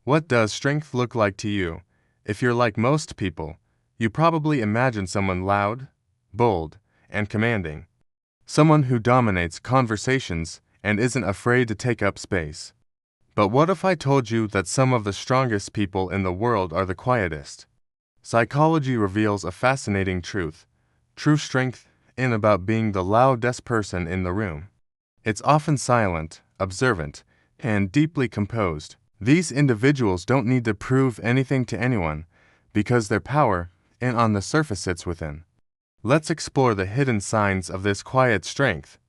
What does strength look like to you? If you're like most people, you probably imagine someone loud, bold, and commanding. Someone who dominates conversations and isn't afraid to take up space. But what if I told you that some of the strongest people in the world are the quietest? Psychology reveals a fascinating truth. True strength isn't about being the loudest person in the room. It's often silent, observant, and deeply composed. These individuals don't need to prove anything to anyone because their power, and on the surface, sits within. Let's explore the hidden signs of this quiet strength.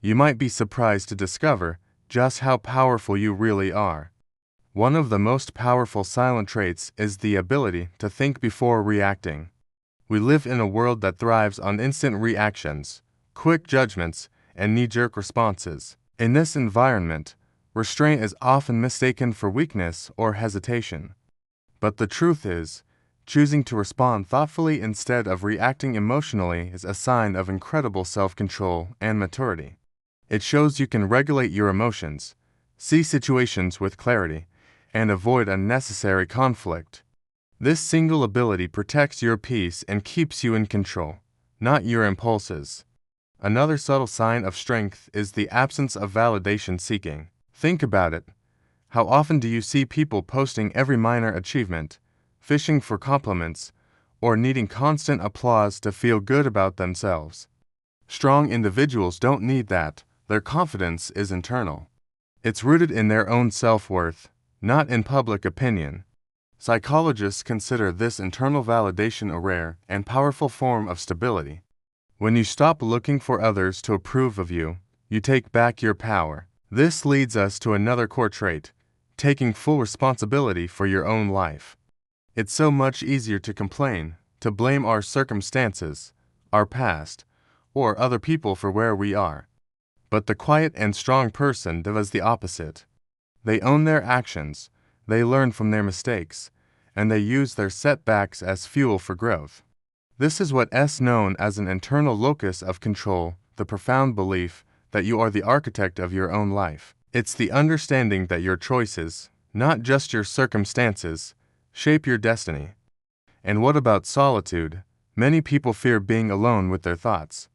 You might be surprised to discover just how powerful you really are. One of the most powerful silent traits is the ability to think before reacting. We live in a world that thrives on instant reactions, quick judgments, and knee-jerk responses. In this environment, restraint is often mistaken for weakness or hesitation. But the truth is, choosing to respond thoughtfully instead of reacting emotionally is a sign of incredible self-control and maturity. It shows you can regulate your emotions, see situations with clarity, and avoid unnecessary conflict. This single ability protects your peace and keeps you in control, not your impulses. Another subtle sign of strength is the absence of validation seeking. Think about it. How often do you see people posting every minor achievement, fishing for compliments, or needing constant applause to feel good about themselves? Strong individuals don't need that. Their confidence is internal. It's rooted in their own self-worth, not in public opinion. Psychologists consider this internal validation a rare and powerful form of stability. When you stop looking for others to approve of you, you take back your power. This leads us to another core trait, taking full responsibility for your own life. It's so much easier to complain, to blame our circumstances, our past, or other people for where we are. But the quiet and strong person does the opposite. They own their actions, they learn from their mistakes, and they use their setbacks as fuel for growth. This is what is known as an internal locus of control, the profound belief that you are the architect of your own life. It's the understanding that your choices, not just your circumstances, shape your destiny. And what about solitude? Many people fear being alone with their thoughts.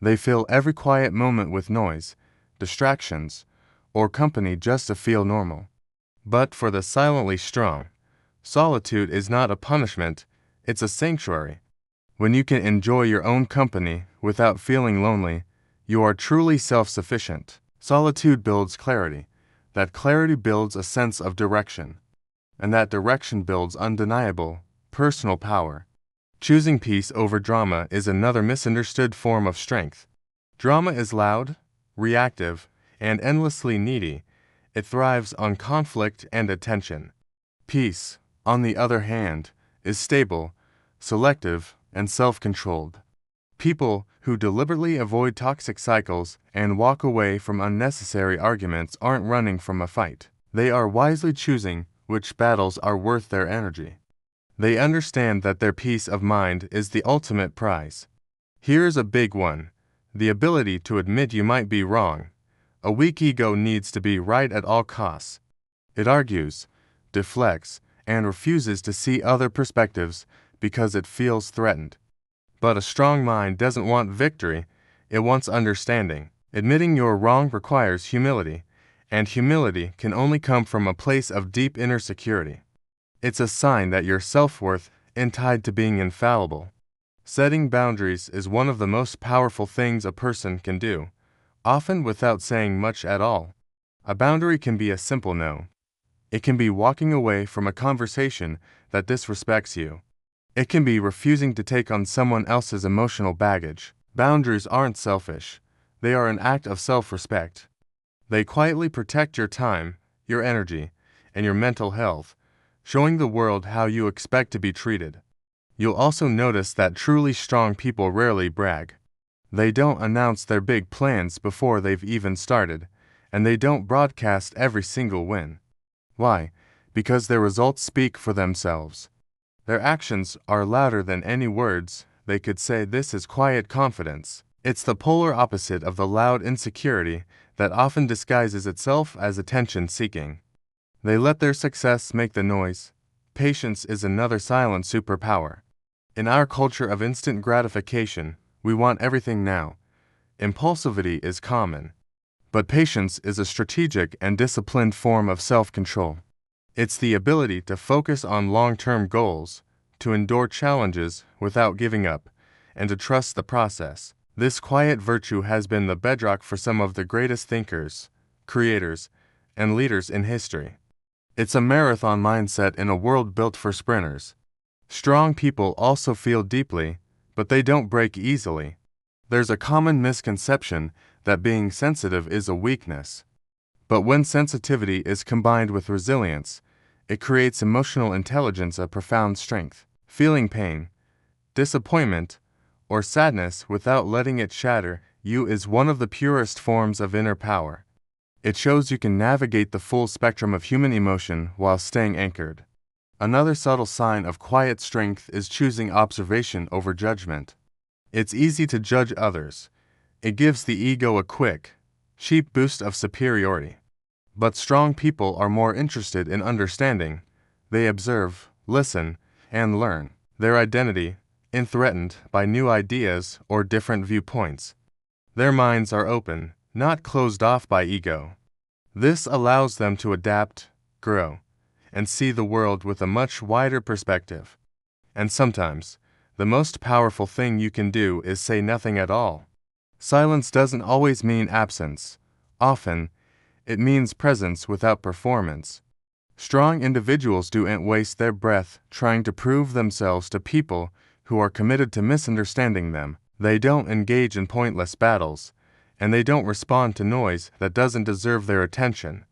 They fill every quiet moment with noise, distractions, or company just to feel normal. But for the silently strong, solitude is not a punishment, it's a sanctuary. When you can enjoy your own company without feeling lonely, you are truly self-sufficient. Solitude builds clarity. That clarity builds a sense of direction. And that direction builds undeniable, personal power. Choosing peace over drama is another misunderstood form of strength. Drama is loud, reactive, and endlessly needy. It thrives on conflict and attention. Peace, on the other hand, is stable, selective, and self-controlled. People who deliberately avoid toxic cycles and walk away from unnecessary arguments aren't running from a fight. They are wisely choosing which battles are worth their energy. They understand that their peace of mind is the ultimate prize. Here's a big one: the ability to admit you might be wrong. A weak ego needs to be right at all costs. It argues, deflects, and refuses to see other perspectives because it feels threatened. But a strong mind doesn't want victory, it wants understanding. Admitting you're wrong requires humility, and humility can only come from a place of deep inner security. It's a sign that your self-worth isn't tied to being infallible. Setting boundaries is one of the most powerful things a person can do, often without saying much at all. A boundary can be a simple no. It can be walking away from a conversation that disrespects you. It can be refusing to take on someone else's emotional baggage. Boundaries aren't selfish. They are an act of self-respect. They quietly protect your time, your energy, and your mental health, showing the world how you expect to be treated. You'll also notice that truly strong people rarely brag. They don't announce their big plans before they've even started, and they don't broadcast every single win. Why? Because their results speak for themselves. Their actions are louder than any words they could say. This is quiet confidence. It's the polar opposite of the loud insecurity that often disguises itself as attention-seeking. They let their success make the noise. Patience is another silent superpower. In our culture of instant gratification, we want everything now. Impulsivity is common. But patience is a strategic and disciplined form of self-control. It's the ability to focus on long-term goals, to endure challenges without giving up, and to trust the process. This quiet virtue has been the bedrock for some of the greatest thinkers, creators, and leaders in history. It's a marathon mindset in a world built for sprinters. Strong people also feel deeply, but they don't break easily. There's a common misconception that being sensitive is a weakness. But when sensitivity is combined with resilience, it creates emotional intelligence, a profound strength. Feeling pain, disappointment, or sadness without letting it shatter you is one of the purest forms of inner power. It shows you can navigate the full spectrum of human emotion while staying anchored. Another subtle sign of quiet strength is choosing observation over judgment. It's easy to judge others. It gives the ego a quick, cheap boost of superiority. But strong people are more interested in understanding. They observe, listen, and learn. Their identity isn't threatened by new ideas or different viewpoints. Their minds are open, not closed off by ego. This allows them to adapt, grow, and see the world with a much wider perspective. And sometimes, the most powerful thing you can do is say nothing at all. Silence doesn't always mean absence. Often, it means presence without performance. Strong individuals don't waste their breath trying to prove themselves to people who are committed to misunderstanding them. They don't engage in pointless battles, and they don't respond to noise that doesn't deserve their attention.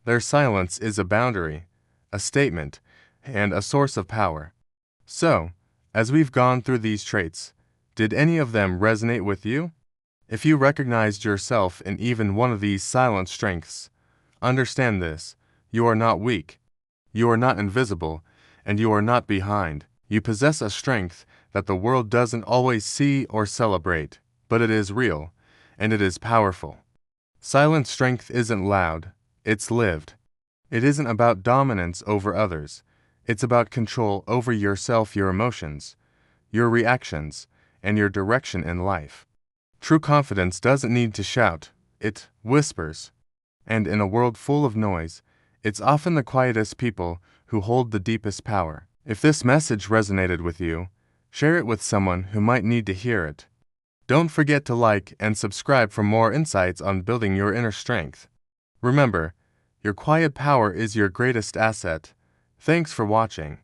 Their silence is a boundary, a statement, and a source of power. So, as we've gone through these traits, did any of them resonate with you? If you recognized yourself in even one of these silent strengths, understand this: you are not weak, you are not invisible, and you are not behind. You possess a strength that the world doesn't always see or celebrate, but it is real, and it is powerful. Silent strength isn't loud, it's lived. It isn't about dominance over others, it's about control over yourself, your emotions, your reactions, and your direction in life. True confidence doesn't need to shout, it whispers. And in a world full of noise, it's often the quietest people who hold the deepest power. If this message resonated with you, share it with someone who might need to hear it. Don't forget to like and subscribe for more insights on building your inner strength. Remember, your quiet power is your greatest asset. Thanks for watching.